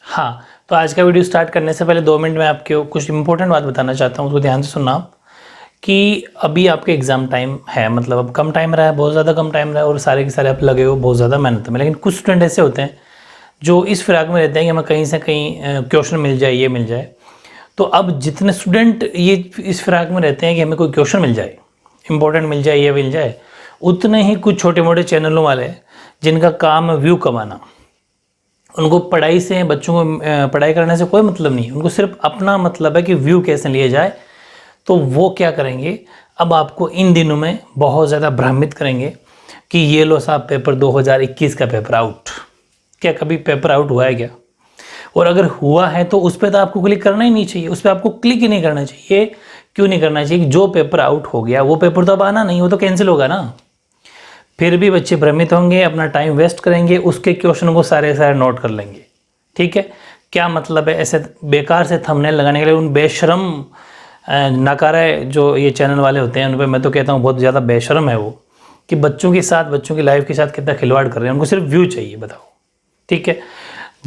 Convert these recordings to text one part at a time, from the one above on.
हाँ, तो आज का वीडियो स्टार्ट करने से पहले 2 मिनट में आपको कुछ इंपॉर्टेंट बात बताना चाहता हूँ, उसको ध्यान से सुनना आप। कि अभी आपके एग्ज़ाम टाइम है, मतलब अब कम टाइम रहा है, बहुत ज़्यादा कम टाइम रहा है और सारे के सारे आप लगे हो बहुत ज़्यादा मेहनत में। लेकिन कुछ स्टूडेंट ऐसे होते हैं जो इस फिराक में रहते हैं कि हमें कहीं से कहीं क्वेश्चन मिल जाए, ये मिल जाए। तो अब जितने स्टूडेंट ये इस फिराक में रहते हैं कि हमें कोई क्वेश्चन मिल जाए, इंपॉर्टेंट मिल जाए, ये मिल जाए, उतने ही कुछ छोटे मोटे चैनलों वाले जिनका काम है व्यू कमाना। उनको पढ़ाई से, बच्चों को पढ़ाई करने से कोई मतलब नहीं है, उनको सिर्फ अपना मतलब है कि व्यू कैसे लिए जाए। तो वो क्या करेंगे, अब आपको इन दिनों में बहुत ज़्यादा भ्रमित करेंगे कि ये लो साहब पेपर 2021 का पेपर आउट। क्या कभी पेपर आउट हुआ है क्या? और अगर हुआ है तो उस पर तो आपको क्लिक करना ही नहीं चाहिए, उस पर आपको क्लिक ही नहीं करना चाहिए। क्यों नहीं करना चाहिए? कि जो पेपर आउट हो गया वो पेपर तो अब आना नहीं, वो तो कैंसिल होगा ना। फिर भी बच्चे भ्रमित होंगे, अपना टाइम वेस्ट करेंगे, उसके क्वेश्चन को सारे सारे नोट कर लेंगे। ठीक है, क्या मतलब है ऐसे बेकार से थंबनेल लगाने के लिए? उन बेशरम नकारा जो ये चैनल वाले होते हैं उन पर मैं तो कहता हूँ बहुत ज़्यादा बेशरम है वो, कि बच्चों के साथ, बच्चों की लाइफ के साथ कितना खिलवाड़ कर रहे हैं। उनको सिर्फ व्यू चाहिए, बताओ। ठीक है,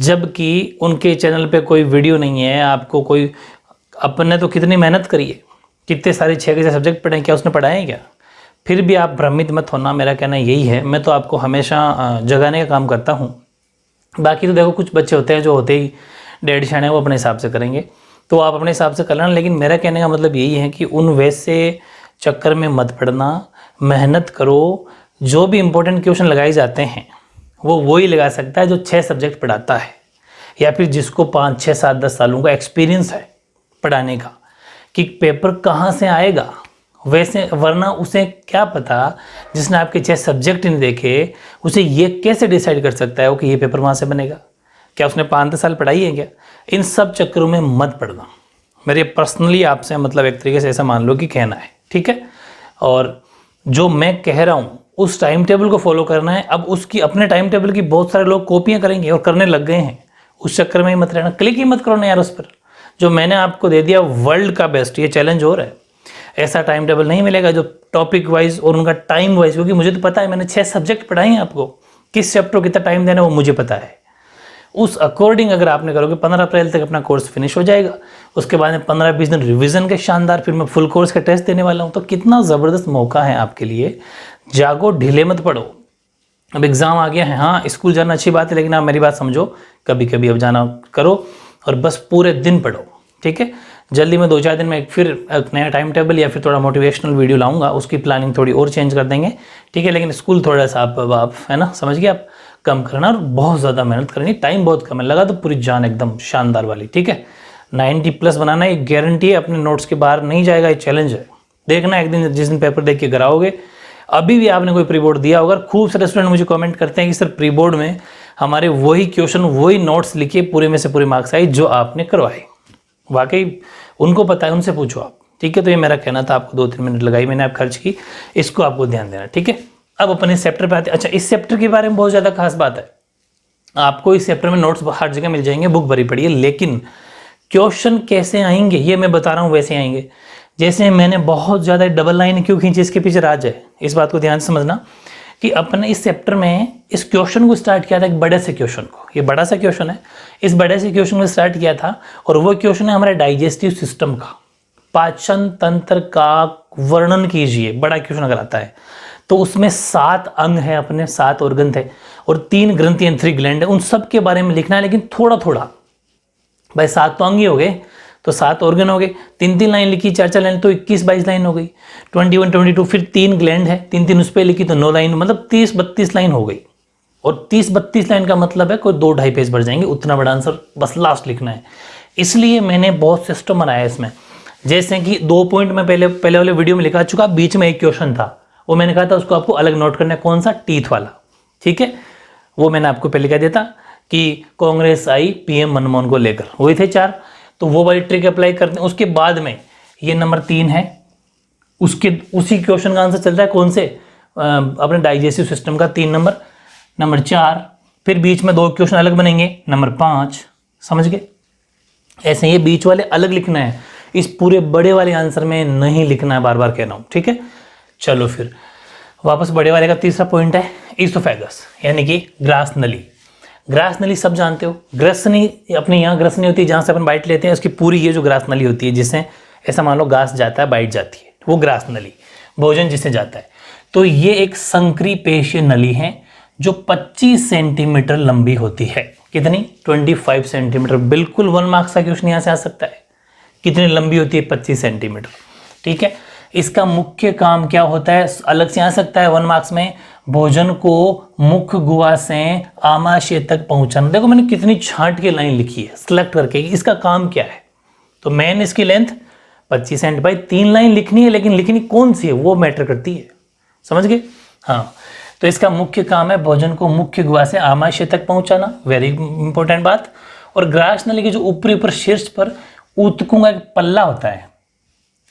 जबकि उनके चैनल पे कोई वीडियो नहीं है, आपको कोई, अपने तो कितनी मेहनत करी है, कितने सारे 6 के सब्जेक्ट पढ़े हैं, क्या उसने पढ़ाए हैं क्या? फिर भी आप भ्रमित मत होना, मेरा कहना यही है। मैं तो आपको हमेशा जगाने का काम करता हूँ। बाकी तो देखो कुछ बच्चे होते हैं जो होते ही डेढ़ शाने, वो अपने हिसाब से करेंगे, तो आप अपने हिसाब से कर लेना। लेकिन मेरा कहने का मतलब यही है कि उन वैसे चक्कर में मत पड़ना, मेहनत करो। जो भी इम्पोर्टेंट क्वेश्चन लगाए जाते हैं वो वही लगा सकता है जो 6 सब्जेक्ट पढ़ाता है, या फिर जिसको 5, 6, 7, 10 सालों का एक्सपीरियंस है पढ़ाने का, कि पेपर कहाँ से आएगा। वैसे वरना उसे क्या पता, जिसने आपके 6 सब्जेक्ट नहीं देखे, उसे ये कैसे डिसाइड कर सकता है वो कि ये पेपर वहाँ से बनेगा? क्या उसने 5-10 साल पढ़ाई है क्या? इन सब चक्करों में मत पड़ना। मेरे पर्सनली आपसे मतलब एक तरीके से ऐसा मान लो कि कहना है, ठीक है। और जो मैं कह रहा हूँ उस टाइम टेबल को फॉलो करना है। अब उसकी अपने टाइम टेबल की बहुत सारे लोग कॉपियाँ करेंगे और करने लग गए हैं, उस चक्कर में ही मत रहना। क्लिक ही मत करो ना यार उस पर। जो मैंने आपको दे दिया वर्ल्ड का बेस्ट, ये चैलेंज हो रहा है, ऐसा टाइम टेबल नहीं मिलेगा जो टॉपिक वाइज और उनका टाइम वाइज, क्योंकि मुझे तो पता है, मैंने 6 सब्जेक्ट पढ़ाए हैं, आपको किस चैप्टर को कितना टाइम देना है वो मुझे पता है। उस अकॉर्डिंग अगर आपने करोगे, 15 अप्रैल तक अपना कोर्स फिनिश हो जाएगा। उसके बाद में 15-20 दिन रिवीजन के शानदार, फिर मैं फुल कोर्स का टेस्ट देने वाला हूँ। तो कितना ज़बरदस्त मौका है आपके लिए, जागो, ढीले मत पड़ो। अब एग्ज़ाम आ गया है, हाँ स्कूल जाना अच्छी बात है, लेकिन आप मेरी बात समझो, कभी कभी अब जाना करो और बस पूरे दिन पढ़ो। ठीक है, जल्दी में 2-4 दिन में एक फिर एक नया टाइम टेबल या फिर थोड़ा मोटिवेशनल वीडियो लाऊंगा, उसकी प्लानिंग थोड़ी और चेंज कर देंगे। ठीक है, लेकिन स्कूल थोड़ा सा आप है ना, समझ गए आप, कम करना और बहुत ज़्यादा मेहनत करनी। टाइम बहुत कम है, लगा तो पूरी जान एकदम शानदार वाली। ठीक है, 90+ बनाना एक गारंटी है, अपने नोट्स के बाहर नहीं जाएगा, ये चैलेंज है। देखना एक दिन, जिस दिन पेपर देख के कराओगे, अभी भी आपने कोई प्री बोर्ड दिया होगा। खूब सारे स्टूडेंट मुझे कमेंट करते हैं कि सर प्री बोर्ड में हमारे वही क्वेश्चन, वही नोट्स लिखे, पूरे में से पूरे मार्क्स आए जो आपने करवाए। वाकई उनको पता है, उनसे पूछो आप। ठीक है, तो ये मेरा कहना था, आपको 2-3 मिनट लगाई मैंने, आप खर्च की, इसको आपको ध्यान देना। ठीक है, अब अपन इस चैप्टर पे आते हैं। अच्छा, इस चैप्टर के बारे में बहुत ज़्यादा खास बात है, आपको इस चैप्टर में नोट्स हर जगह मिल जाएंगे, बुक भरी पड़ी है, लेकिन क्वेश्चन कैसे आएंगे ये मैं बता रहा हूँ, वैसे आएंगे। जैसे मैंने बहुत ज़्यादा डबल लाइन क्यों खींची, इसके पीछे राज है, इस बात को ध्यान से समझना। कि अपने इस चैप्टर में इस क्वेश्चन को स्टार्ट किया था, एक बड़े से क्वेश्चन को, ये बड़ा सा क्वेश्चन है, इस बड़े से क्वेश्चन को स्टार्ट किया था। और वो क्वेश्चन है हमारे डाइजेस्टिव सिस्टम का, पाचन तंत्र का वर्णन कीजिए। बड़ा क्वेश्चन अगर आता है तो उसमें 7 अंग है, अपने 7 ऑर्गन थे और 3 ग्रंथि, 3 ग्लैंड है, उन सब के बारे में लिखना है। लेकिन थोड़ा थोड़ा, भाई 7 तो अंग ही हो गए, तो 7 ऑर्गन हो गए, 3-3 लाइन लिखी, 4-4 लाइन, तो 21-22 लाइन हो गई। 21-22, फिर 3 ग्लैंड है, 3-3 उस पर लिखी, तो 9 लाइन, मतलब 30-32 लाइन हो गई। और 30-32 लाइन का मतलब है कोई 2-2.5 पेज भर जाएंगे, उतना बड़ा आंसर बस लास्ट लिखना है। इसलिए मैंने बहुत सिस्टम बनाया इसमें। जैसे कि 2 पॉइंट में पहले वाले वीडियो में लिखा चुका, बीच में एक क्वेश्चन था, वो मैंने कहा था उसको आपको अलग नोट करना है, कौन सा, टीथ वाला। ठीक है, वो मैंने आपको पहले कह देता कि कांग्रेस आई पीएम मनमोहन को लेकर, वही थे 4, तो वो वाली ट्रिक अप्लाई करते हैं। उसके बाद में ये नंबर 3 है, उसके उसी क्वेश्चन का आंसर चल रहा है, कौन से, अपने डाइजेस्टिव सिस्टम का, 3 नंबर 4, फिर बीच में 2 क्वेश्चन अलग बनेंगे, नंबर 5, समझ गए। ऐसे ये बीच वाले अलग लिखना है, इस पूरे बड़े वाले आंसर में नहीं लिखना है, बार बार कह रहा हूँ। ठीक है, चलो फिर वापस बड़े वाले का तीसरा पॉइंट है ईसोफेगस, यानी कि ग्रास नली। ग्रास नली सब जानते हो, ग्रसनी अपने यहाँ ग्रसनी होती है जहाँ से अपन बाइट लेते हैं, उसकी पूरी ये जो ग्रास नली होती है जिससे ऐसा मान लो घास जाता है बाइट जाती है, वो ग्रास नली भोजन जिससे जाता है। तो ये एक संक्रिपेशीय नली है जो 25 सेंटीमीटर लंबी होती है। कितनी? 25 सेंटीमीटर। बिल्कुल 1 मार्क्स का क्वेश्चन यहाँ से आ सकता है। कितनी लंबी होती है? 25 सेंटीमीटर। ठीक है, इसका मुख्य काम क्या होता है? अलग से आ सकता है 1 मार्क्स में, भोजन को मुख्य गुहा से आमाशय तक पहुंचाना। देखो मैंने कितनी छांट के लाइन लिखी है सिलेक्ट करके, इसका काम क्या है। तो मेन इसकी लेंथ 25 सेंट भाई 3 लाइन लिखनी है, लेकिन लिखनी कौन सी है वो मैटर करती है, समझ गए? हाँ, तो इसका मुख्य काम है भोजन को मुख्य गुहा से आमाशय तक पहुंचाना, वेरी इंपॉर्टेंट बात। और ग्रास नली के जो ऊपर शीर्ष पर ऊतकों का एक पल्ला होता है,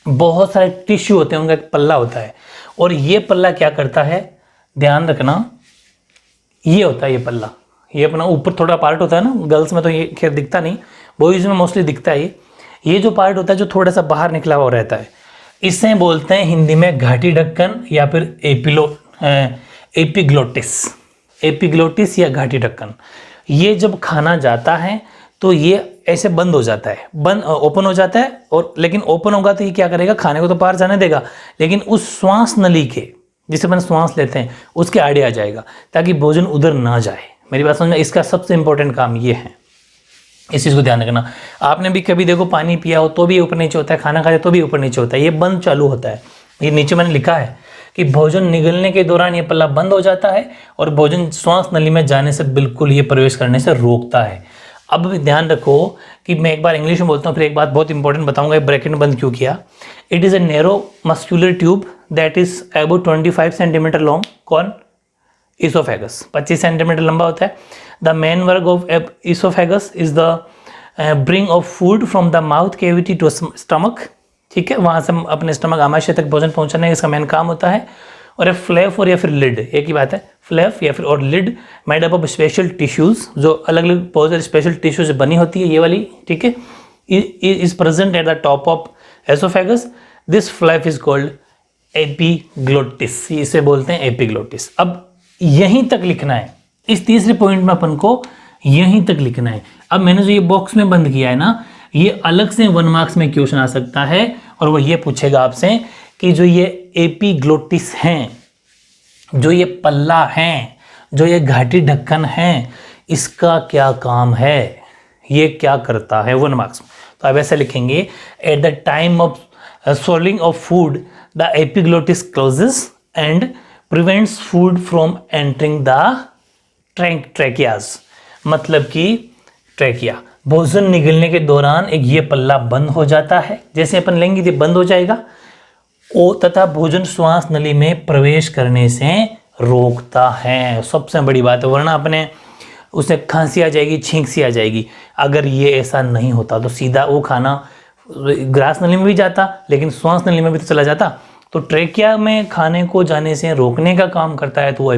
बहुत सारे टिश्यू होते हैं, उनका एक पल्ला होता है, और ये पल्ला क्या करता है, ध्यान रखना, ये होता है ये पल्ला, ये अपना ऊपर थोड़ा पार्ट होता है ना, गर्ल्स में तो ये खैर दिखता नहीं, बॉयज में मोस्टली दिखता है। ये जो पार्ट होता है जो थोड़ा सा बाहर निकला हुआ रहता है, इसे बोलते हैं हिंदी में घाटी ढक्कन या फिर एपिग्लोटिस या घाटी ढक्कन। ये जब खाना जाता है तो ये ऐसे बंद हो जाता है, ओपन हो जाता है, और लेकिन ओपन होगा तो ये क्या करेगा, खाने को तो पार जाने देगा, लेकिन उस श्वास नली के जिसे अपन श्वास लेते हैं उसके आड़े आ जाएगा ताकि भोजन उधर ना जाए। मेरी बात समझ में? इसका सबसे इंपॉर्टेंट काम ये है, इस चीज़ को ध्यान रखना। आपने भी कभी देखो पानी पिया हो तो भी ऊपर नीचे होता है, खाना खाते तो भी ऊपर नीचे होता है, ये बंद चालू होता है। ये नीचे मैंने लिखा है कि भोजन निगलने के दौरान ये पल्ला बंद हो जाता है और भोजन श्वास नली में जाने से बिल्कुल ये प्रवेश करने से रोकता है। अब ध्यान रखो कि मैं एक बार इंग्लिश में बोलता हूँ, फिर एक बात बहुत इंपॉर्टेंट बताऊंगा, ब्रैकेट में बंद क्यों किया। It is a narrow muscular tube that is about 25 centimetre long. कौन? इसोफेगस 25 सेंटीमीटर लंबा होता है। The main work of oesophagus is the bring of food from the mouth cavity to stomach. ठीक है, वहाँ से अपने स्टमक आमाशय तक भोजन पहुँचाने का इसका मेन काम होता है। और फ्लैप और या फिर लिड, एक ही बात है, फ्लैप या फिर और lid made up of special tissues, जो अलग अलग बहुत सारे स्पेशल टिश्यूज बनी होती है ये वाली। ठीक है, is present at the top of oesophagus. This flap is called epiglottis, इसे बोलते हैं एपिग्लोटिस। अब यहीं तक लिखना है, इस तीसरे पॉइंट में अपन को यहीं तक लिखना है। अब मैंने जो ये बॉक्स में बंद किया है ना, ये अलग से 1 मार्क्स में क्वेश्चन आ सकता है, और वो ये पूछेगा आपसे कि जो ये एपिग्लोटिस हैं, जो ये पल्ला हैं, जो ये घाटी ढक्कन हैं, इसका क्या काम है, ये क्या करता है 1 मार्क्स में। तो आप ऐसे लिखेंगे, at the time of swallowing of food the epiglottis closes and prevents food from entering the tracheas। मतलब कि ट्रैकिया, भोजन निगलने के दौरान एक ये पल्ला बंद हो जाता है, जैसे अपन लेंगे तो बंद हो जाएगा, तथा भोजन श्वास नली में प्रवेश करने से रोकता है। सबसे बड़ी बात है, वरना अपने उसे खांसी आ जाएगी, छींक सी आ जाएगी। अगर ये ऐसा नहीं होता तो सीधा वो खाना ग्रास नली में भी जाता, लेकिन श्वास नली में भी तो चला जाता। तो ट्रेकिया में खाने को जाने से रोकने का काम करता है, तो वो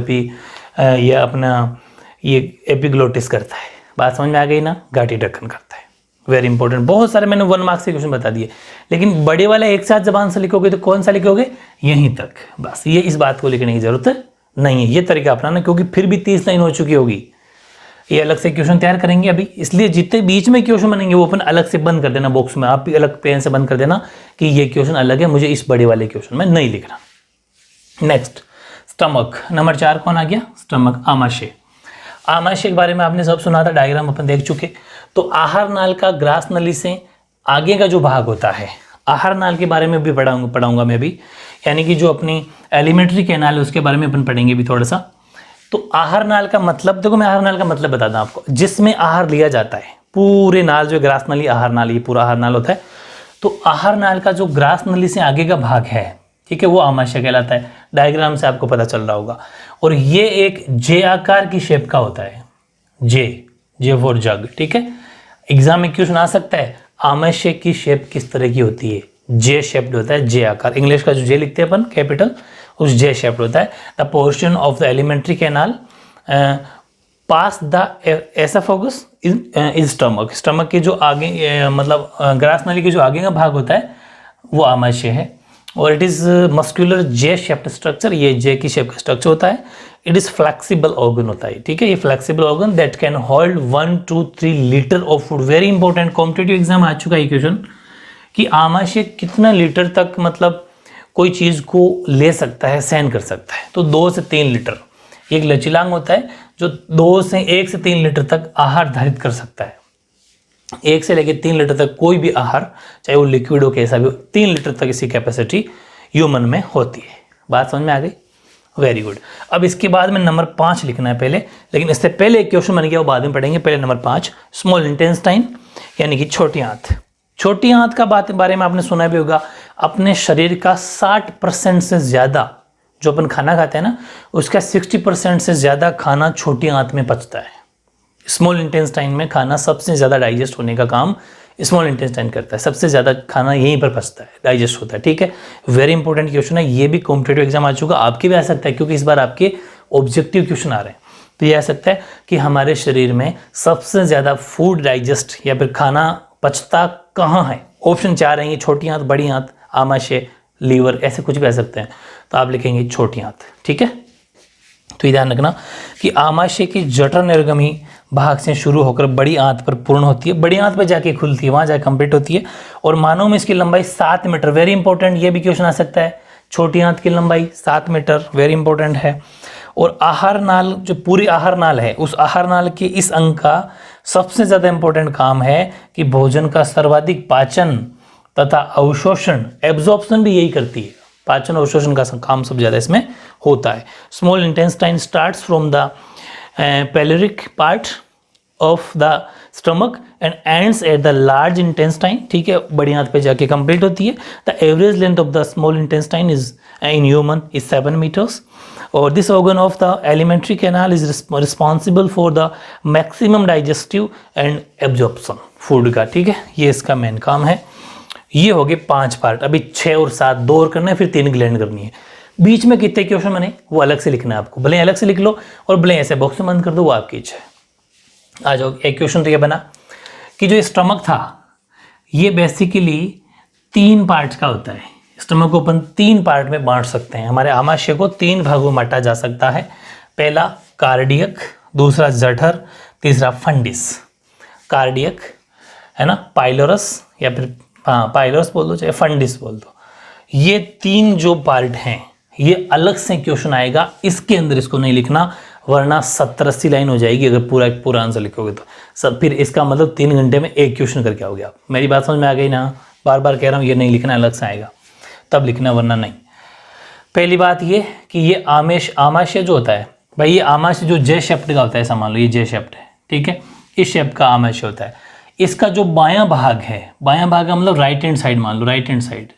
ये एपिग्लोटिस करता है। बात समझ में आ गई ना? घाटी ढक्कन करता है, वेरी इंपॉर्टेंट। बहुत सारे मैंने 1 मार्क्स के क्वेश्चन बता दिए, लेकिन बड़े वाले एक साथ जबान से लिखोगे तो कौन सा लिखोगे? यहीं तक, बस। ये इस बात को लिखने की जरूरत नहीं है, ये तरीका अपनाना, क्योंकि फिर भी 30 लाइन हो चुकी होगी। ये अलग से क्वेश्चन तैयार करेंगे अभी, इसलिए जितने बीच में क्वेश्चन बनेंगे वो अपन अलग से बंद कर देना बॉक्स में, आप भी अलग पेन से बंद कर देना कि ये क्वेश्चन अलग है, मुझे इस बड़े वाले क्वेश्चन में नहीं लिखना। Next, stomach. नंबर 4 कौन आ गया? स्टमक, आमाशय। आमाशय के बारे में आपने सब सुना था, डायग्राम अपन देख चुके। तो आहार नाल का ग्रास नली से आगे का जो भाग होता है, आहार नाल के बारे में भी पढ़ाऊंगा मैं भी, यानी कि जो अपनी एलिमेंट्री कैनाल है उसके बारे में अपन पढ़ेंगे भी थोड़ा सा। तो आहार नाल का मतलब, देखो मैं आहार नाल का मतलब बताता हूँ आपको, जिसमें आहार लिया जाता है। पूरे नाल जो ग्रास नली, आहार नाल, ये पूरा आहार नाल होता है। तो आहार नाल का जो ग्रास नली से आगे का भाग है, ठीक है, वो आमाशय कहलाता है। डायग्राम से आपको पता चल रहा होगा। और ये एक जे आकार की शेप का होता है, जे फॉर जग। ठीक है, एग्जाम में क्वेश्चन आ सकता है, आमाशय की शेप किस तरह की होती है? जे शेप्ड होता है, जे आकार। इंग्लिश का जो जे लिखते हैं अपन कैपिटल, उस जे शेप्ड होता है। The portion of the alimentary canal pass the oesophagus is stomach. Stomach के जो आगे मतलब ग्रास नली के जो आगे का भाग होता है वो आमाशय है। और it is muscular J shaped structure, ये जे की शेप का स्ट्रक्चर होता है। इट इज़ फ्लेक्सिबल ऑर्गन होता है, ठीक है। ये flexible organ that can hold 1 to 3 litre of food. Very important, competitive exam आ चुका है क्वेश्चन कि आमाशय कितना लीटर तक मतलब कोई चीज़ को ले सकता है, सहन कर सकता है। तो 2 से 3 लीटर। एक लचीलांग होता है जो 1 से 3 लीटर तक आहार धारित कर सकता है। 1 से लेकर 3 लीटर तक कोई भी आहार, चाहे वो लिक्विड हो कैसा भी हो, 3 लीटर तक इसकी कैपेसिटी ह्यूमन में होती है। बात समझ में आ गई? Very good. अब इसके बाद में नंबर 5 लिखना है पहले, लेकिन इससे पहले एक क्वेश्चन बन गया वो बाद में पढ़ेंगे। पहले नंबर 5, स्मॉल इंटेस्टाइन यानी कि छोटी आंत। छोटी आंत का बारे में आपने सुना भी होगा। अपने शरीर का 60% से ज़्यादा जो अपन खाना खाते हैं ना, उसका 60% से ज़्यादा खाना छोटी आंत में पचता है। स्मॉल इंटेस्टाइन में खाना सबसे ज़्यादा डाइजेस्ट होने का काम स्मॉल इंटेस्टाइन करता है। सबसे ज़्यादा खाना यहीं पर पचता है, डाइजेस्ट होता है, ठीक है। वेरी इंपॉर्टेंट क्वेश्चन है, ये भी कॉम्पिटिटिव एग्जाम आ चुका, आपके भी आ सकता है क्योंकि इस बार आपके ऑब्जेक्टिव क्वेश्चन आ रहे हैं। तो ये आ सकता है कि हमारे शरीर में सबसे ज़्यादा फूड डाइजेस्ट या फिर खाना पचता कहाँ है। ऑप्शन 4 हैं, छोटी आंत, बड़ी आंत, आमाशय, लीवर, ऐसे कुछ भी आ सकते हैं। तो आप लिखेंगे छोटी आंत, ठीक है। तो ये ध्यान रखना कि आमाशय की जठर निर्गमी भाग से शुरू होकर बड़ी आंत पर पूर्ण होती है, बड़ी आंत पर जाके खुलती है, वहाँ जाके कंप्लीट होती है। और मानव में इसकी लंबाई 7 मीटर। वेरी इंपॉर्टेंट, ये भी क्वेश्चन आ सकता है। छोटी आंत की लंबाई 7 मीटर, वेरी इंपॉर्टेंट है। और आहार नाल, जो पूरी आहार नाल है, उस आहार नाल के इस अंग का सबसे ज़्यादा इंपॉर्टेंट काम है कि भोजन का सर्वाधिक पाचन तथा अवशोषण, एब्जॉर्प्शन भी यही करती है। पाचन अवशोषण का काम सबसे ज़्यादा इसमें होता है। Small intestine starts from the pyloric part of the stomach and ends at the large intestine, ठीक है, बड़ी आंत पे जाके कंप्लीट होती है। The average length of the small intestine is in human is 7 metres. और this organ of the alimentary canal is responsible for the maximum digestive and absorption food का, ठीक है। ये इसका मेन काम है। ये हो गए 5 पार्ट। अभी 6 और 7 2 और करना है, फिर 3 ग्लैंड करनी है। बीच में कितने क्वेश्चन बने वो अलग से लिखना है आपको, भले अलग से लिख लो और भले ऐसे बॉक्स में बंद कर दो, वो आपकी इच्छा है। आ जाओ, एक क्वेश्चन तो ये बना कि जो स्टमक था ये बेसिकली 3 पार्ट्स का होता है। स्टमक को अपन 3 पार्ट में बांट सकते हैं। हमारे आमाशय को 3 भागों में बांटा जा सकता है। पहला कार्डियक, दूसरा जठर, तीसरा फंडिस। कार्डियक है ना, पाइलोरस या फिर पाइलोरस बोल दो, चाहे फंडिस बोल दो। ये 3 जो पार्ट हैं ये अलग से क्वेश्चन आएगा, इसके अंदर इसको नहीं लिखना, वरना 70-80 लाइन हो जाएगी अगर पूरा आंसर लिखोगे तो। सब फिर इसका मतलब 3 घंटे में एक क्वेश्चन करके आओगे आप। मेरी बात समझ में आ गई ना? बार बार कह रहा हूँ, ये नहीं लिखना, अलग से आएगा तब लिखना, वरना नहीं। पहली बात ये कि ये आमाशय जो होता है भाई, ये आमाशय जो जे शेप्ड का होता है, मान लो ये जे शेप्ड है, ठीक है, इस शेप का आमाशय होता है। इसका जो बायां भाग है, बायां भाग का मतलब राइट हैंड साइड, मान लो राइट हैंड साइड,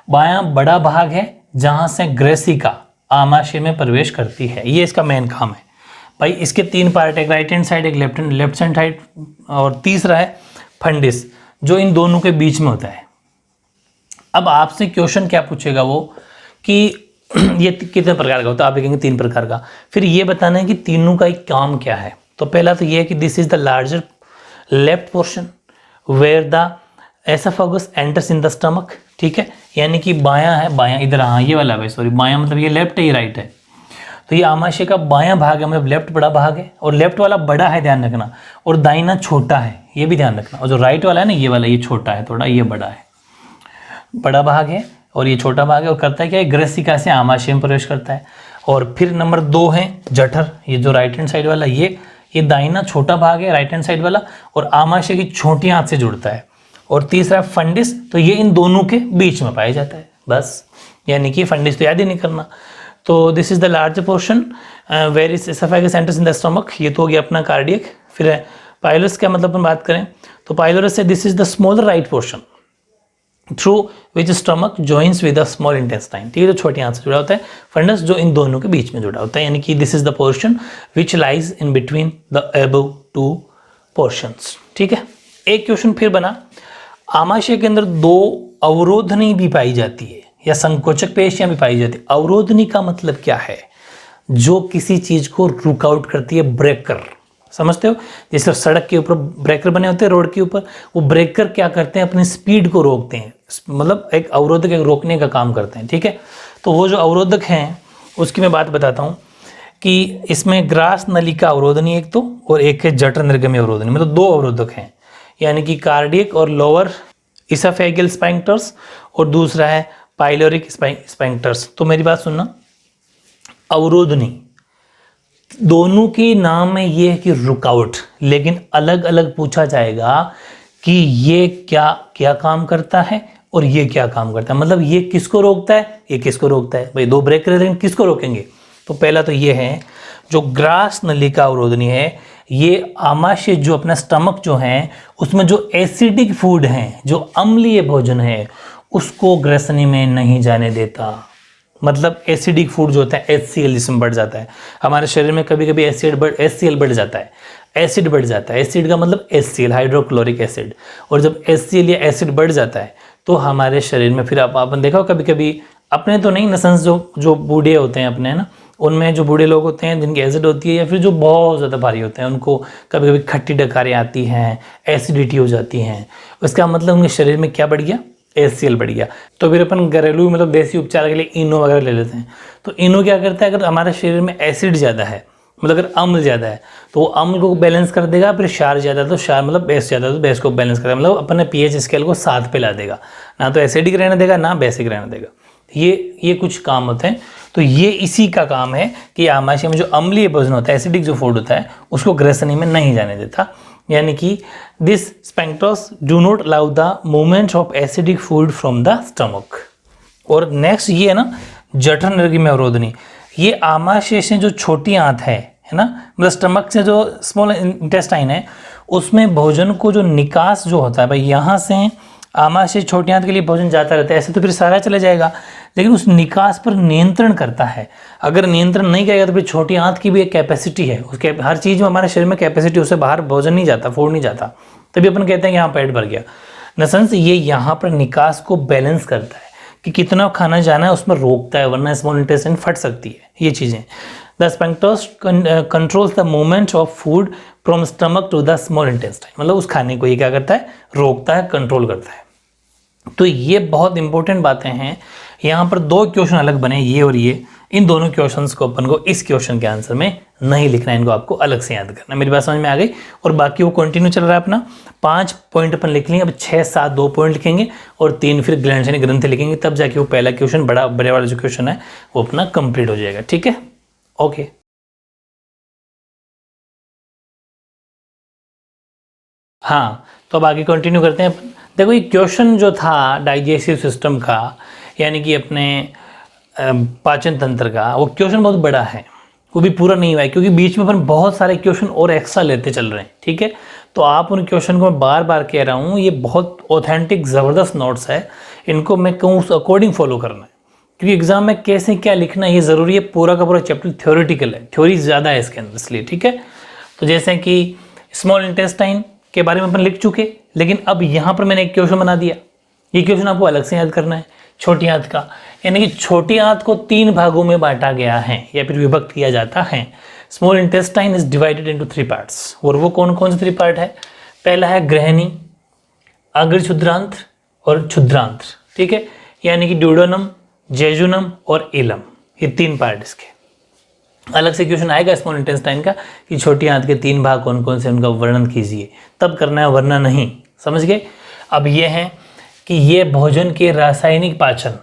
बायां बड़ा भाग है जहां से ग्रेसिका आमाशय में प्रवेश करती है। ये इसका मेन काम है भाई। इसके 3 पार्ट, एक राइट हैंड साइड, एक लेफ्ट हैंड साइड, और तीसरा है फंडिस जो इन दोनों के बीच में होता है। अब आपसे क्वेश्चन क्या पूछेगा वो कि ये कितने प्रकार का होता है, आप लिखेंगे 3 प्रकार का। फिर ये बताना है कि तीनों का एक काम क्या है। तो पहला तो ये है कि this is the larger left portion where the oesophagus enters in the stomach, ठीक है, यानी कि बायां है, बायां इधर, हाँ ये वाला है, सॉरी बायां मतलब ये लेफ्ट है, ये राइट है। तो ये आमाशय का बायां भाग है, मतलब लेफ्ट बड़ा भाग है, और लेफ्ट वाला बड़ा है, ध्यान रखना, और दाहिना छोटा है, ये भी ध्यान रखना। और जो राइट वाला है ना, ये वाला, ये छोटा है थोड़ा, ये बड़ा है, बड़ा भाग है और ये छोटा भाग है। और करता है क्या है, ग्रेसिका से आमाशय में प्रवेश करता है। और फिर नंबर 2 है जठर, ये जो राइट हैंड साइड वाला, ये दाहिना छोटा भाग है राइट हैंड साइड वाला, और आमाशय की छोटी आंत से जुड़ता है। और तीसरा फंडिस, तो ये इन दोनों के बीच में पाया जाता है, बस। यानी कि फंडिस तो याद ही नहीं करना। तो this is the large portion where is oesophagus enters in the stomach, ये तो हो गया अपना कार्डियक। फिर पाइलोरस का मतलब अपन बात करें तो पाइलोरस से this is the smaller right portion through which stomach joins with the small intestine, ठीक है, जो छोटी आंत से जुड़ा होता है। फंडस जो इन दोनों के बीच में जुड़ा होता है, यानी कि this is the portion which lies in between the above 2 portions, ठीक है। एक क्वेश्चन फिर बना, आमाशय के अंदर 2 अवरोधनी भी पाई जाती है या संकोचक पेशियां भी पाई जाती है। अवरोधनी का मतलब क्या है? जो किसी चीज को रुक आउट करती है, ब्रेकर, समझते हो? जैसे सड़क के ऊपर ब्रेकर बने होते हैं, रोड के ऊपर, वो ब्रेकर क्या करते हैं, अपनी स्पीड को रोकते हैं, मतलब एक अवरोधक एक रोकने का काम करते हैं, ठीक है। तो वो जो अवरोधक हैं उसकी मैं बात बताता हूँ कि इसमें ग्रास नलिका अवरोधनी एक तो, और एक है जठर निर्गमी अवरोधनी, मतलब दो अवरोधक हैं, यानी कि कार्डियक और लोअर इसोफेगियल स्फिंक्टर्स, और दूसरा है पाइलोरिक स्फिंक्टर्स। तो मेरी बात सुनना, अवरोधनी दोनों के नाम में ये है कि रुकावट, लेकिन अलग अलग पूछा जाएगा कि ये क्या क्या काम करता है और ये क्या काम करता है, मतलब ये किसको रोकता है, ये किसको रोकता है। भाई दो ब्रेक लेकिन किसको रोकेंगे। तो पहला तो ये है जो ग्रास नलिका अवरोधनी है, ये आमाशय जो अपना स्टमक जो है उसमें जो एसिडिक फूड है, जो अम्लीय भोजन है, उसको ग्रसनी में नहीं जाने देता। मतलब एसिडिक फूड जो होता है HCl जिसमें बढ़ जाता है, हमारे शरीर में कभी कभी HCl बढ़ जाता है, एसिड बढ़ जाता है। एसिड का मतलब HCl हाइड्रोक्लोरिक एसिड, और जब HCl या एसिड बढ़ जाता है तो हमारे शरीर में फिर आपने देखा हो कभी कभी, अपने तो नहीं नसंस जो बूढ़े होते हैं अपने, है ना, उनमें जो बूढ़े लोग होते हैं जिनकी एसिड होती है या फिर जो बहुत ज़्यादा भारी होते हैं, उनको कभी कभी खट्टी डकारें आती हैं, एसिडिटी हो जाती हैं। इसका मतलब उनके शरीर में क्या बढ़ गया, HCl बढ़ गया। तो फिर अपन घरेलू मतलब देसी उपचार के लिए इनो वगैरह ले लेते हैं। तो इनो क्या करता है, अगर हमारे शरीर में एसिड ज़्यादा है, मतलब अगर अम्ल ज़्यादा है तो वो अम्ल को बैलेंस कर देगा, फिर क्षार ज़्यादा है तो क्षार मतलब बेस ज़्यादा है तो बेस को बैलेंस करेगा, मतलब अपने pH स्केल को 7 पे ला देगा, ना तो एसिडिक रहने देगा ना बेसिक रहने देगा। ये कुछ काम होते हैं। तो ये इसी का काम है कि आमाशय में जो अम्लीय भोजन होता है, एसिडिक जो फूड होता है, उसको ग्रसनी में नहीं जाने देता, यानी कि this sphincters do not allow the movement of acidic food from the stomach. और नेक्स्ट ये है ना जठर निर्गमी अवरोधनी, ये आमाशय से जो छोटी आंत है ना, मतलब स्टमक से जो स्मॉल इंटेस्टाइन है, उसमें भोजन को जो निकास जो होता है, भाई यहाँ से आमाशय छोटी आंत के लिए भोजन जाता रहता है, ऐसे तो फिर सारा चले जाएगा, लेकिन उस निकास पर नियंत्रण करता है। अगर नियंत्रण नहीं करेगा तो फिर छोटी आंत की भी एक कैपेसिटी है, उसके हर चीज़ में हमारे शरीर में कैपेसिटी, उससे बाहर भोजन नहीं जाता, फूड नहीं जाता, तभी अपन कहते हैं कि यहाँ पेट भर गया। नसन से ये यहाँ पर निकास को बैलेंस करता है कि कितना खाना जाना है उसमें रोकता है, वरना स्मॉल इंटेस्टाइन फट सकती है ये चीज़ें। The sphincters controls the movement of food from stomach to the small intestine, मतलब उस खाने को ये क्या करता है, रोकता है, कंट्रोल करता है। तो ये बहुत इंपॉर्टेंट बातें हैं। यहाँ पर दो क्वेश्चन अलग बने, ये और ये, इन दोनों क्वेश्चंस को अपन को इस क्वेश्चन के आंसर में नहीं लिखना है, इनको आपको अलग से याद करना। मेरी बात समझ में आ गई। और बाकी वो कंटिन्यू चल रहा है अपना, 5 पॉइंट अपन लिख लेंगे, अब 6, 7 2 पॉइंट लिखेंगे और 3 फिर ग्लैंड यानी ग्रंथि लिखेंगे, तब जाके वो पहला क्वेश्चन बड़े वाला जो क्वेश्चन है वो अपना कंप्लीट हो जाएगा। ठीक है, ओके। हाँ, तो अब आगे कंटिन्यू करते हैं। देखो ये क्वेश्चन जो था डाइजेस्टिव सिस्टम का, यानी कि अपने पाचन तंत्र का, वो क्वेश्चन बहुत बड़ा है, वो भी पूरा नहीं हुआ है क्योंकि बीच में अपन बहुत सारे क्वेश्चन और एक्स्ट्रा लेते चल रहे हैं। ठीक है, तो आप उन क्वेश्चन को मैं बार बार कह रहा हूँ, ये बहुत ऑथेंटिक ज़बरदस्त नोट्स है, इनको मैं कहूँ उस अकॉर्डिंग फॉलो करना है, क्योंकि एग्जाम में कैसे क्या लिखना है ये ज़रूरी है। पूरा का पूरा चैप्टर थ्योरेटिकल है, थ्योरी ज़्यादा है इसके अंदर, इसलिए। ठीक है, तो जैसे कि स्मॉल इंटेस्टाइन के बारे में अपन लिख चुके, लेकिन अब यहाँ पर मैंने एक क्वेश्चन बना दिया, ये क्वेश्चन आपको अलग से याद करना है। छोटी आंत का, यानी कि छोटी आंत को 3 भागों में बांटा गया है या फिर विभक्त किया जाता है। Small intestine is divided into 3 parts, और वो कौन कौन से 3 पार्ट है? पहला है गृहनी, अग्र क्षुद्रांत्र और क्षुद्रांत्र। ठीक है, यानी कि ड्यूडेनम, जेजुनम और इलम, ये 3 पार्ट इसके। अलग से क्वेश्चन आएगा स्मॉल इंटेस्टाइन का कि छोटी आंत के 3 भाग कौन कौन से, उनका वर्णन कीजिए, तब करना है, वरना नहीं। समझ गए? अब ये है कि ये भोजन के रासायनिक पाचन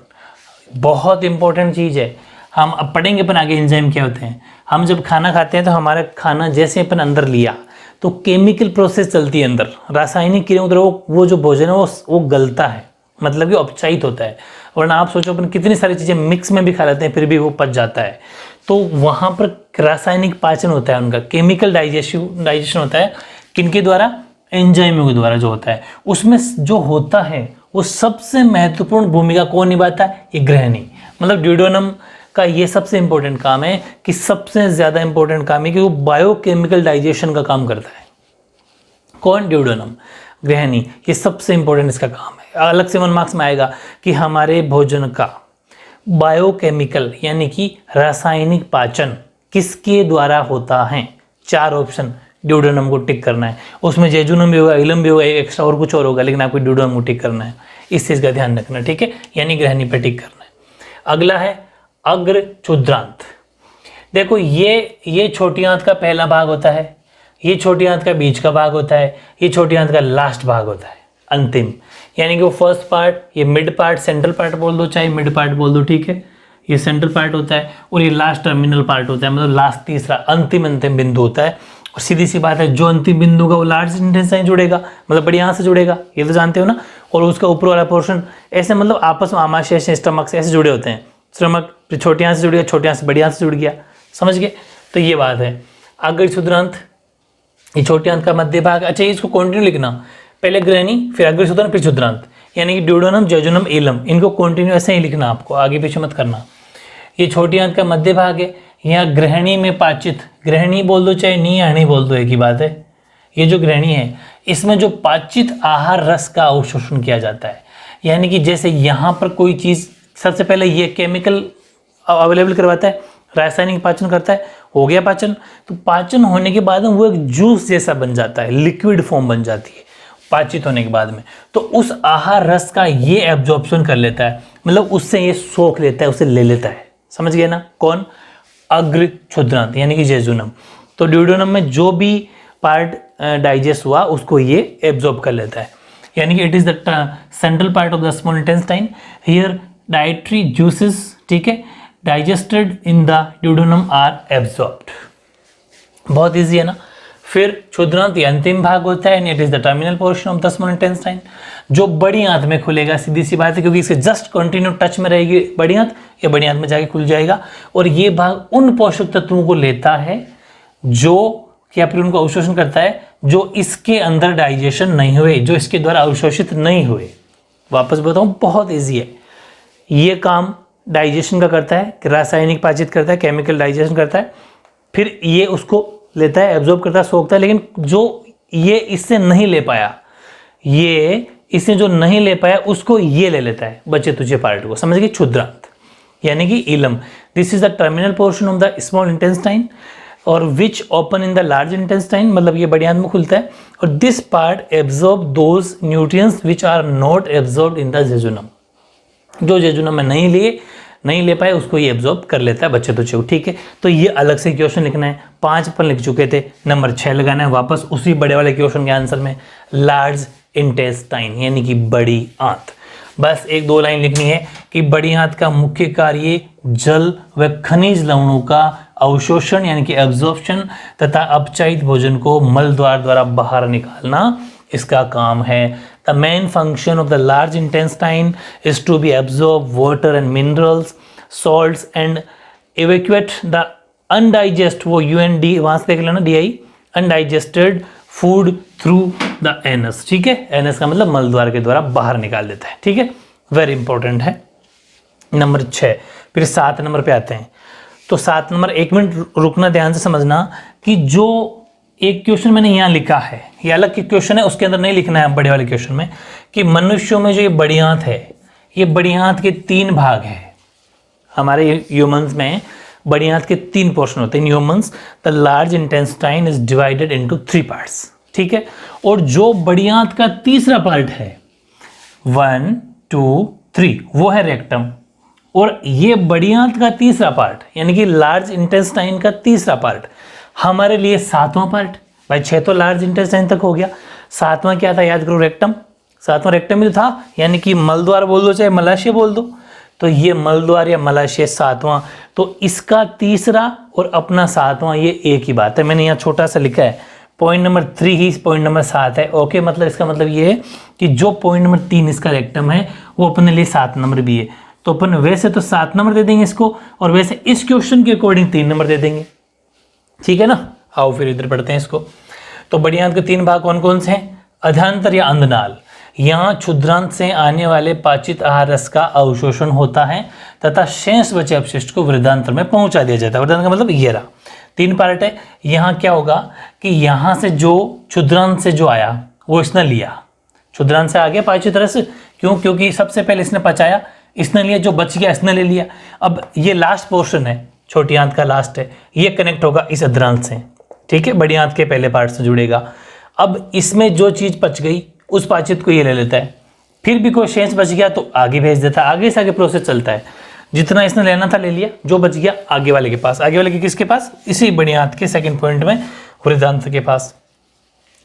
बहुत इंपॉर्टेंट चीज़ है। हम अब पढ़ेंगे अपन आगे एंजाइम क्या होते हैं। हम जब खाना खाते हैं तो हमारा खाना जैसे अपन अंदर लिया तो केमिकल प्रोसेस चलती है अंदर, रासायनिक क्रियाओं द्वारा वो जो भोजन है वो गलता है, मतलब कि अपचायित होता है। वरना आप सोचो अपन कितनी सारी चीज़ें मिक्स में भी खा लेते हैं फिर भी वो पच जाता है। तो वहाँ पर रासायनिक पाचन होता है उनका, केमिकल डाइजेशन होता है, किनके द्वारा? एंजाइमों के द्वारा जो होता है। उसमें जो होता है वो सबसे महत्वपूर्ण भूमिका कौन निभाता है? ये गृहणी, मतलब ड्यूडेनम का ये सबसे इंपॉर्टेंट काम है कि सबसे ज़्यादा इंपॉर्टेंट काम है कि वो बायोकेमिकल डाइजेशन का काम करता है। कौन? ड्यूडेनम, गृहणी, ये सबसे इंपॉर्टेंट इसका काम है। अलग से 1 मार्क्स में आएगा कि हमारे भोजन का बायोकेमिकल यानी कि रासायनिक पाचन किसके द्वारा होता है? 4 ऑप्शन, ड्यूडेनम को टिक करना है। उसमें जेजुनम भी होगा, इलम भी होगा, एक्स्ट्रा और कुछ और होगा, लेकिन आपको ड्यूडेनम को टिक करना है, इस चीज़ का ध्यान रखना। ठीक है, यानी गृहणी पर टिक करना है। अगला है अग्र क्षुद्रांत, देखो ये छोटी आंत का पहला भाग होता है, ये छोटी आंत का बीच का भाग होता है, ये छोटी आंत का लास्ट भाग होता है, अंतिम। यानी कि वो फर्स्ट पार्ट, ये मिड पार्ट, सेंट्रल पार्ट बोल दो, चाहे मिड पार्ट बोल दो, ठीक है। ये सेंट्रल पार्ट होता है और ये लास्ट टर्मिनल पार्ट होता है, मतलब लास्ट तीसरा अंतिम बिंदु होता है। और सीधी सी बात है, जो अंतिम बिंदु का वो लार्ज इंटेस्टाइन जुड़ेगा, मतलब बड़ी आंत से जुड़ेगा, ये तो जानते हो ना। और उसका ऊपर वाला पोर्शन ऐसे मतलब आपस में आमाशय से, स्टमक से ऐसे जुड़े होते हैं। स्टमक फिर छोटी आंत से जुड़ गया, छोटी आंत से बड़ी आंत से जुड़ गया, समझ गए। तो ये बात है। अग्र क्षुद्रांत, ये छोटी आंत का मध्य भाग। अच्छा, इसको कंटिन्यू लिखना, पहले ग्रहणी, फिर अग्र क्षुद्रांत, फिर क्षुद्रांत, यानी कि ड्यूडेनम, जेजुनम, एलम, इनको कंटिन्यू ऐसे ही लिखना आपको, आगे पीछे मत करना। ये छोटी आंत का मध्य भाग है, यहाँ ग्रहणी में पाचित, ग्रहणी बोल दो चाहे नीहणी बोल दो, एक ही बात है। ये जो ग्रहणी है, इसमें जो पाचित आहार रस का अवशोषण किया जाता है, यानी कि जैसे यहाँ पर कोई चीज़, सबसे पहले ये केमिकल अवेलेबल करवाता है, रासायनिक पाचन करता है, हो गया पाचन। तो पाचन होने के बाद वो एक जूस जैसा बन जाता है, लिक्विड फॉर्म बन जाती है पाचित होने के बाद में। तो उस आहार रस का ये एब्जॉर्प्शन कर लेता है, मतलब उससे ये सोख लेता है, उसे ले लेता है, समझ गए ना। कौन? अग्र क्षुद्रांत यानी कि जेजुनम। तो ड्यूडेनम में जो भी पार्ट डाइजेस्ट हुआ उसको ये एब्जॉर्ब कर लेता है, यानी कि it is the central part of the small intestine. Here dietary juices, ठीक है, digested in the duodenum are absorbed. बहुत इजी है ना। फिर क्षुद्रांत ये अंतिम भाग होता है, it is the terminal portion of the small intestine, जो बड़ी आंत में खुलेगा। सीधी सी बात है, क्योंकि इसके जस्ट कंटिन्यू टच में रहेगी बड़ी आंत, ये बड़ी आंत में जाके खुल जाएगा। और ये भाग उन पोषक तत्वों को लेता है जो या फिर उनको अवशोषण करता है जो इसके अंदर डाइजेशन नहीं हुए, जो इसके द्वारा अवशोषित नहीं हुए। वापस बताऊं, बहुत ईजी है ये काम। डाइजेशन का करता है, रासायनिक पाचित करता है, केमिकल डाइजेशन करता है, फिर ये उसको लेता है, एब्जॉर्ब करता है, सोखता है। लेकिन जो ये इससे नहीं ले पाया, ये इससे जो नहीं ले पाया उसको ये ले लेता है, बचे तुझे पार्ट को, समझ गए। क्षुद्रांत यानी कि ileum, this is the terminal portion of the small intestine और which open in the large intestine, मतलब ये बड़ी आंत में खुलता है। और this part absorb those nutrients which are not absorbed in the jejunum, जो जेजुनम में नहीं ले पाए उसको ये एब्जॉर्ब कर लेता है, बच्चे तो चलो ठीक है। तो ये अलग से क्वेश्चन लिखना है, 5 पर लिख चुके थे, नंबर 6 लगाना है वापस उसी बड़े वाले क्वेश्चन के आंसर में, लार्ज इंटेस्टाइन यानी कि बड़ी आंत। बस 1-2 लाइन लिखनी है कि बड़ी आंत का मुख्य कार्य जल व खनिज लवणों का अवशोषण यानी कि एब्जॉर्प्शन तथा अपचायित भोजन को मल द्वारा बाहर निकालना इसका काम है। The main function of the large intestine is to be absorb water and minerals, salts and evacuate the undigested, वो UND वहाँ से देख लेना DI, undigested food through the anus, ठीक है। anus का मतलब मल द्वार के द्वारा बाहर निकाल देता है, ठीक है। वेरी इंपॉर्टेंट है। नंबर 6, फिर 7 नंबर पे आते हैं। तो 7 नंबर, 1 मिनट रुकना, ध्यान से समझना कि जो एक क्वेश्चन मैंने यहाँ लिखा है, ये अलग क्वेश्चन है, उसके अंदर नहीं लिखना है बड़े वाले क्वेश्चन में, कि मनुष्यों में जो ये बड़ी आंत है, ये बड़ी आंत के 3 भाग हैं। हमारे ह्यूमंस में बड़ी आंत के 3 पोर्शन होते हैं। In humans the large intestine is divided into 3 parts, ठीक है। और जो बड़ी आंत का तीसरा पार्ट है 1, 2, 3, वो है रेक्टम। और ये बड़ी आंत का तीसरा पार्ट यानी कि लार्ज इंटेस्टाइन का तीसरा पार्ट हमारे लिए 7वां पार्ट। भाई 6 तो लार्ज इंटेस्टाइन तक हो गया, 7वां क्या था याद करो, रेक्टम। 7वां रेक्टम ही तो था, यानी कि मलद्वार बोल दो चाहे मलाशय बोल दो। तो ये मलद्वार या मलाशय 7वां, तो इसका तीसरा और अपना 7वां ये एक ही बात है। मैंने यहाँ छोटा सा लिखा है, पॉइंट नंबर 3 ही पॉइंट नंबर 7 है। ओके, मतलब इसका मतलब ये है कि जो पॉइंट नंबर 3 इसका रेक्टम है वो अपने लिए 7 नंबर भी है। तो अपन वैसे तो 7 नंबर दे देंगे इसको, और वैसे इस क्वेश्चन के अकॉर्डिंग 3 नंबर दे देंगे, ठीक है ना। आओ फिर इधर पढ़ते हैं इसको। तो बड़ी आंत के 3 भाग कौन कौन से हैं? अधांतर या अंधनाल, यहाँ क्षुद्रांत से आने वाले पाचित आहार रस का अवशोषण होता है तथा शेष बचे अपशिष्ट को वृद्धांतर में पहुंचा दिया जाता है। वृद्धांतर का मतलब ये रहा, 3 पार्ट है। यहाँ क्या होगा कि यहाँ से जो क्षुद्रांत से जो आया वो इसने लिया, क्षुद्रांत से आ गया पाचित रस, क्योंकि सबसे पहले इसने पचाया, इसने लिया, जो बच गया इसने ले लिया। अब ये लास्ट पोर्शन है, छोटी आंत का लास्ट है, ये कनेक्ट होगा इस अधरांत से, ठीक है, बड़ी आंत के पहले पार्ट से जुड़ेगा। अब इसमें जो चीज़ बच गई उस पाचित को ये ले लेता है, फिर भी कोई शेष बच गया तो आगे भेज देता है, आगे से आगे प्रोसेस चलता है। जितना इसने लेना था ले लिया, जो बच गया आगे वाले के पास। आगे वाले के किसके पास? इसी बड़ी आंत के सेकंड पॉइंट में वृद्धांत्र के पास,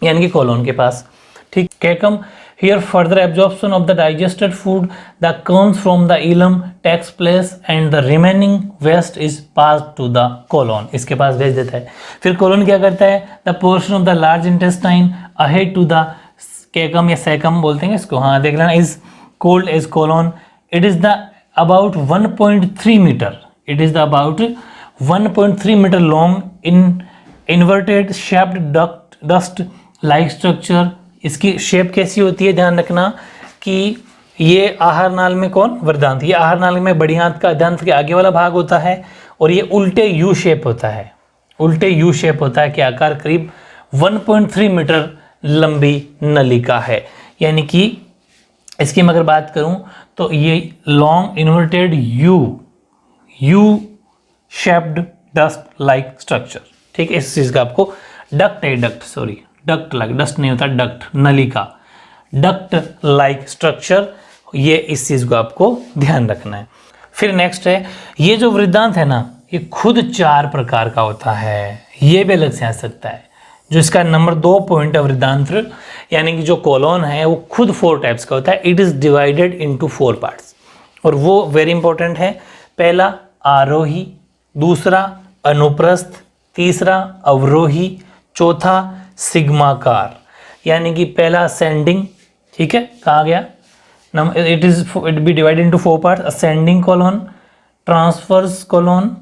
यानी कि कोलोन के पास। ठीक, caecum here further absorption of the digested food that comes from the ileum takes place and the remaining waste is pass to the colon, इसके पास भेज देता है। फिर कोलोन क्या करता है? The portion of the large intestine ahead to the caecum या सैकम बोलते हैं इसको, हाँ देख लेना, is called as colon. It is the about 1.3 meter. It is the about 1.3 meter long in inverted shaped dust like structure. इसकी shape कैसी होती है? ध्यान रखना कि ये आहार नाल में कौन? वृद्धांत। ये आहार नाल में बड़ी आंत का अद्यांत के आगे वाला भाग होता है और ये उल्टे यू शेप होता है, उल्टे यू शेप होता है कि आकार करीब 1.3 मीटर लंबी नलिका है। यानी कि इसकी मैं अगर बात करूं तो ये long inverted U shaped dust like structure. ठीक है, इस चीज़ का आपको डक्ट लाइक, डस्ट नहीं होता, डक्ट नलिका, डक्ट लाइक स्ट्रक्चर, ये इस चीज़ को आपको ध्यान रखना है। फिर नेक्स्ट है, ये जो वृद्धांत है ना, ये खुद 4 प्रकार का होता है, ये भी अलग से आ सकता है। जो इसका नंबर 2 पॉइंट है वृद्धांत्र, यानी कि जो कोलोन है वो खुद 4 टाइप्स का होता है। It is divided into 4 parts, और वो वेरी इंपॉर्टेंट है। पहला आरोही, दूसरा अनुप्रस्थ, तीसरा अवरोही, चौथा सिग्माकार। यानी कि पहला असेंडिंग, ठीक है, कहा गया it be divided into 4 parts, ascending colon, transverse colon,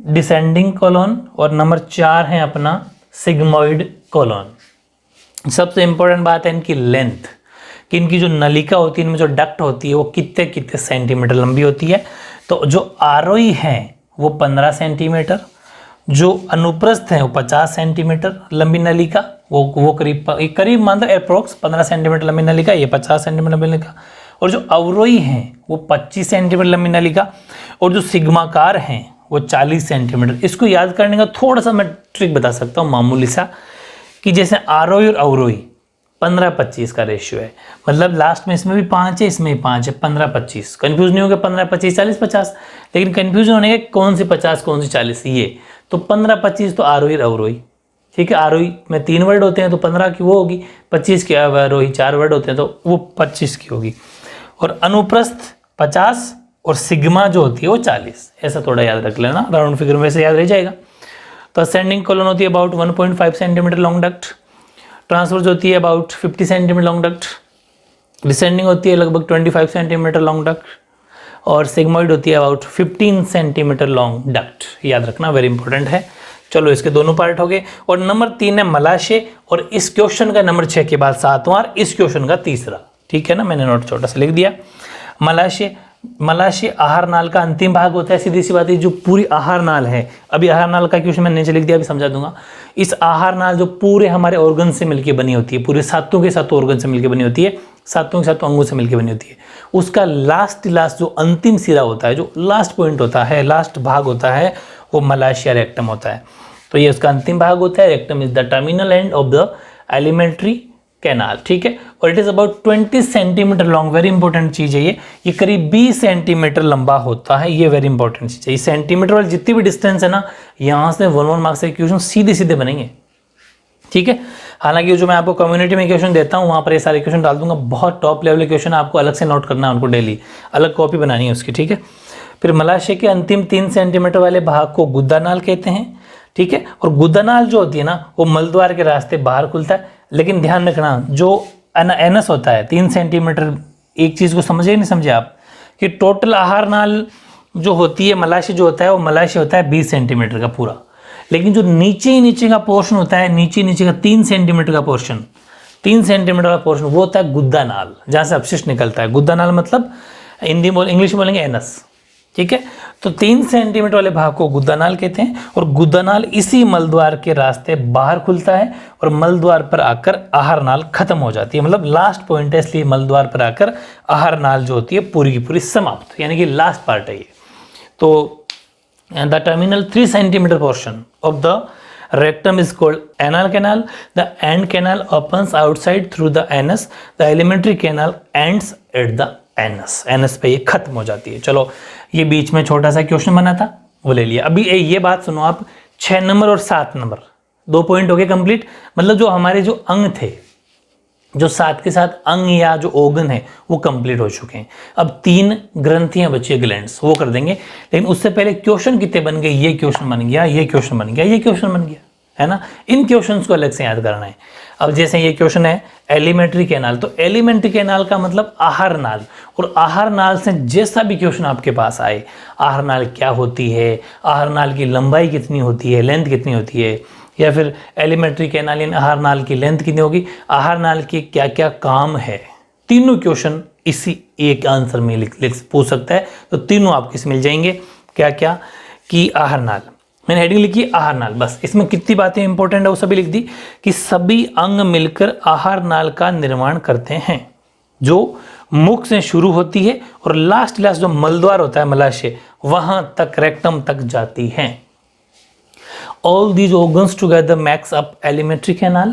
descending colon, और नंबर 4 है अपना सिग्मोइड कोलोन। सबसे इंपॉर्टेंट बात है इनकी लेंथ, कि इनकी जो नलिका होती है, इनमें जो डक्ट होती है वो कितने कितने सेंटीमीटर लंबी होती है। तो जो आरोही है वो 15 सेंटीमीटर, जो अनुप्रस्थ है वो 50 सेंटीमीटर लंबी नलिका, वो करीब मान लो अप्रोक्स 15 सेंटीमीटर लंबी नलिका, ये 50 सेंटीमीटर लंबी नलिका, और जो अवरोही है वो 25 सेंटीमीटर लंबी नलिका, और जो सिग्माकार हैं वो 40 सेंटीमीटर। इसको याद करने का थोड़ा सा मैं ट्रिक बता सकता हूँ मामूली सा, कि जैसे आरोही और अवरोही 15-25 का रेशियो है, मतलब लास्ट में इसमें भी 5 है, इसमें भी 5 है, 15-25। कन्फ्यूज नहीं होगा 15-25, 40-50, लेकिन कन्फ्यूजन होने के कौन सी 50 कौन सी 40, ये तो 15-25 तो आरोही और अवरोही। ठीक है, आरोही में 3 वर्ड होते हैं तो 15 की वो होगी, 25 की अवरोही 4 वर्ड होते हैं तो वो 25 की होगी, और अनुप्रस्थ 50 और सिग्मा जो होती है वो 40। ऐसा थोड़ा याद रख लेना, राउंड फिगर में से याद रह जाएगा। तो असेंडिंग कोलोन होती है about 1.5 centimetre long duct, transverse होती है about 50 centimetre long duct, descending होती है लगभग 25 सेंटीमीटर लॉन्ग डक्ट, और सिग्मोइड होती है अबाउट 15 सेंटीमीटर लॉन्ग डक्ट। याद रखना, वेरी इंपॉर्टेंट है। चलो, इसके दोनों पार्ट हो गए। और नंबर 3 है मलाशय, और इस क्वेश्चन का नंबर 6 के बाद 7वां, इस क्वेश्चन का तीसरा। ठीक है ना, मैंने नोट छोटा सा लिख दिया। मलाशय आहार नाल का अंतिम भाग होता है। सीधी सी बात है, जो पूरी आहार नाल है, अभी आहार नाल का क्वेश्चन मैंने नीचे लिख दिया, अभी समझा दूंगा। इस आहार नाल जो पूरे हमारे ऑर्गन से मिलकर बनी होती है, पूरे सातों के सातों ऑर्गन से मिलकर बनी होती है, सातों के सातों अंगों से मिलकर बनी होती है, उसका लास्ट जो अंतिम सिरा होता है, जो लास्ट पॉइंट होता है, लास्ट भाग होता है, वो मलाशय रेक्टम होता है। तो ये उसका अंतिम भाग होता है। Rectum is the terminal end of the alimentary canal. ठीक है, और it is about 20 centimetre long. Very important चीज है ये करीब 20 सेंटीमीटर लंबा होता है। ये वेरी इंपॉर्टेंट चीज है। ये सेंटीमीटर वाली जितनी भी डिस्टेंस है ना, यहाँ से 1 मार्क्स के क्वेश्चन सीधे सीधे बनेंगे। ठीक है, हालांकि जो मैं आपको कम्युनिटी में क्वेश्चन देता हूँ वहाँ पर ये सारे क्वेश्चन डाल दूंगा। बहुत टॉप लेवल के क्वेश्चन आपको अलग से नोट करना है, उनको डेली अलग कॉपी बनानी है उसकी। ठीक है, फिर मलाशय के अंतिम 3 सेंटीमीटर वाले भाग को गुद्दानाल कहते हैं। ठीक है, और गुद्दानाल जो होती है ना, वो मलद्वार के रास्ते बाहर खुलता है। लेकिन ध्यान रखना, जो एनस होता है 3 सेंटीमीटर, एक चीज़ को समझे नहीं समझे आप, कि टोटल आहार नाल जो होती है, मलाशय जो होता है, वो मलाशय होता है 20 सेंटीमीटर का पूरा। लेकिन जो नीचे का पोर्शन होता है, नीचे का 3 सेंटीमीटर का पोर्शन, 3 सेंटीमीटर का पोर्शन, वो होता है गुद्दानाल, जहाँ से अपशिष्ट निकलता है। गुद्दानाल मतलब इंग्लिश में बोलेंगे एनस। ठीक है, तो 3 सेंटीमीटर वाले भाग को गुद्दानाल कहते हैं, और गुद्दानाल इसी मलद्वार के रास्ते बाहर खुलता है और मलद्वार पर आकर आहार नाल खत्म हो जाती है। मतलब लास्ट पॉइंट है, इसलिए मलद्वार पर आकर आहार नाल जो होती है पूरी की पूरी समाप्त, यानी कि लास्ट पार्ट है ये। तो the terminal 3 centimetre portion of the rectum is called anal canal. The end canal opens outside through the anus. The alimentary canal ends at the anus, anus पे ये खत्म हो जाती है। चलो ये बीच में छोटा सा क्वेश्चन बना था वो ले लिया। अभी ये बात सुनो आप, 6 नंबर और 7 नंबर 2 पॉइंट हो गए कंप्लीट। मतलब जो हमारे जो अंग थे, जो साथ के साथ अंग या जो ऑर्गन है वो कंप्लीट हो चुके हैं। अब 3 ग्रंथियां बची है, ग्लैंड्स, वो कर देंगे। लेकिन उससे पहले क्वेश्चन कितने बन गए, ये क्वेश्चन बन गया, ये क्वेश्चन बन गया, ये क्वेश्चन बन गया, है ना। इन क्वेश्चंस को अलग से याद करना है। अब जैसे ये क्वेश्चन है एलिमेंट्री कैनाल, तो एलिमेंट्री कैनाल का मतलब आहार नाल, और आहार नाल से जैसा भी क्वेश्चन आपके पास आए, आहार नाल क्या होती है, आहार नाल की लंबाई कितनी होती है, लेंथ कितनी होती है, या फिर एलिमेंट्री कैनाल यानी आहार नाल की लेंथ कितनी होगी, आहार नाल के क्या क्या काम है, तीनों क्वेश्चन इसी एक आंसर में लिख पूछ सकता है। तो तीनों आपको इसमें मिल जाएंगे, क्या क्या कि आहार नाल, मैंने हेडिंग लिखी आहार नाल, बस इसमें कितनी बातें इंपॉर्टेंट है वो सभी लिख दी कि सभी अंग मिलकर आहार नाल का निर्माण करते हैं, जो मुख से शुरू होती है और लास्ट जो मलद्वार होता है, मलाशय, वहां तक, रेक्टम तक जाती है। All these organs together makes up alimentary canal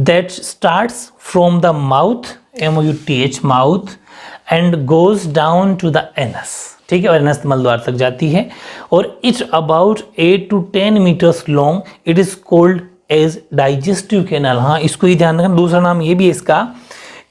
that starts from the mouth, M-O-U-T-H, mouth, and goes down to the anus. ठीक है, और एनस मलद्वार तक जाती है, और it's about 8 to 10 meters long. It is called as digestive canal. हाँ, इसको ही ध्यान रखना। दूसरा नाम ये भी है इसका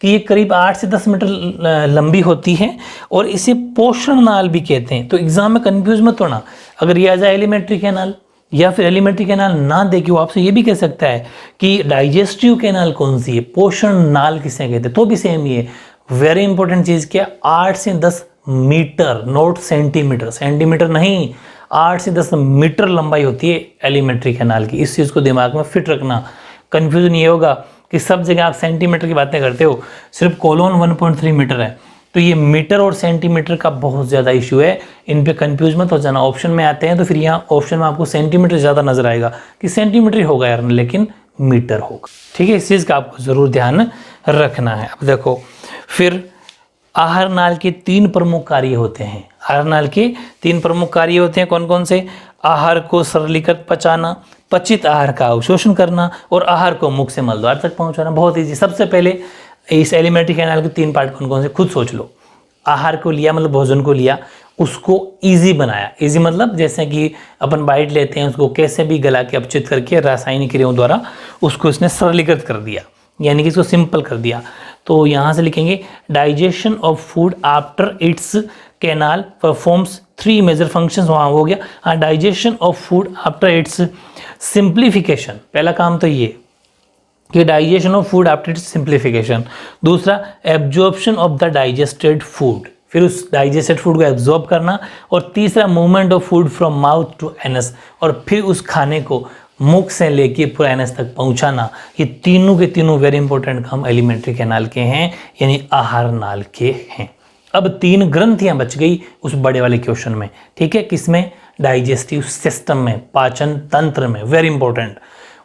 कि ये करीब 8 से 10 मीटर लंबी होती है, और इसे पोषण नाल भी कहते हैं। तो एग्जाम में कंफ्यूज मत होना, अगर ये आ जाए एलिमेंट्री कैनाल या फिर एलिमेंट्री कैनाल ना देखे, वो आपसे ये भी कह सकता है कि डाइजेस्टिव कैनाल कौन सी है, पोषण नाल किसे कहते हैं, तो भी सेम ही है। वेरी इंपॉर्टेंट चीज क्या, 8 से 10 मीटर, नोट सेंटीमीटर, सेंटीमीटर नहीं, 8 से 10 मीटर लंबाई होती है एलिमेंट्री कैनाल की। इस चीज को दिमाग में फिट रखना, कंफ्यूजन ये होगा कि सब जगह आप सेंटीमीटर की बातें करते हो, सिर्फ कोलोन 1.3 मीटर है, तो ये मीटर और सेंटीमीटर का बहुत ज़्यादा इशू है, इन पे कंफ्यूज मत हो जाना। ऑप्शन में आते हैं तो फिर यहाँ ऑप्शन में आपको सेंटीमीटर ज़्यादा नजर आएगा कि सेंटीमीटर ही होगा यार, लेकिन मीटर होगा। ठीक है, इस चीज़ का आपको ज़रूर ध्यान रखना है। अब देखो, फिर आहार नाल के 3 प्रमुख कार्य होते हैं। आहार नाल के 3 प्रमुख कार्य होते हैं, कौन कौन से, आहार को सरलीकृत पचाना, पचित आहार का अवशोषण करना, और आहार को मुख से मलद्वार तक पहुँचाना। बहुत ईजी। सबसे पहले इस एलिमेंट्री कैनाल के 3 पार्ट कौन कौन से, खुद सोच लो। आहार को लिया मतलब भोजन को लिया, उसको इजी बनाया। इजी मतलब जैसे कि अपन बाइट लेते हैं, उसको कैसे भी गला के अपचित करके रासायनिक क्रियाओं द्वारा उसको इसने सरलीकृत कर दिया, यानी कि इसको सिंपल कर दिया। तो यहाँ से लिखेंगे digestion of food after its canal performs 3 major functions. वहाँ हो गया। हाँ, digestion of food after its simplification, पहला काम तो ये कि digestion of food after its simplification. दूसरा, absorption of the digested food, फिर उस डाइजेस्टेड फूड को एब्जॉर्ब करना। और तीसरा, movement of food from mouth to anus, और फिर उस खाने को मुख से लेके पूरा एनस तक पहुंचाना। ये तीनों के तीनों वेरी इंपॉर्टेंट काम एलिमेंट्री कैनाल के हैं, यानी आहार नाल के हैं। अब 3 ग्रंथियां बच गई उस बड़े वाले क्वेश्चन में। ठीक है, किसमें, डाइजेस्टिव सिस्टम में, पाचन तंत्र में, वेरी इंपॉर्टेंट।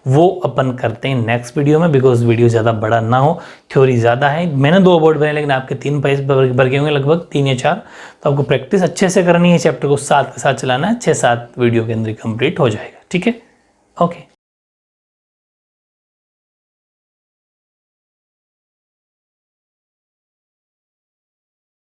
वो अपन करते हैं नेक्स्ट वीडियो में, बिकॉज वीडियो ज़्यादा बड़ा ना हो, थ्योरी ज़्यादा है। मैंने 2 बोर्ड बने, लेकिन आपके 3 पेज भर गए होंगे, लगभग 3 या 4। तो आपको प्रैक्टिस अच्छे से करनी है, चैप्टर को साथ के साथ चलाना है, 6-7 वीडियो के अंदर कंप्लीट हो जाएगा। ठीक है, ओके।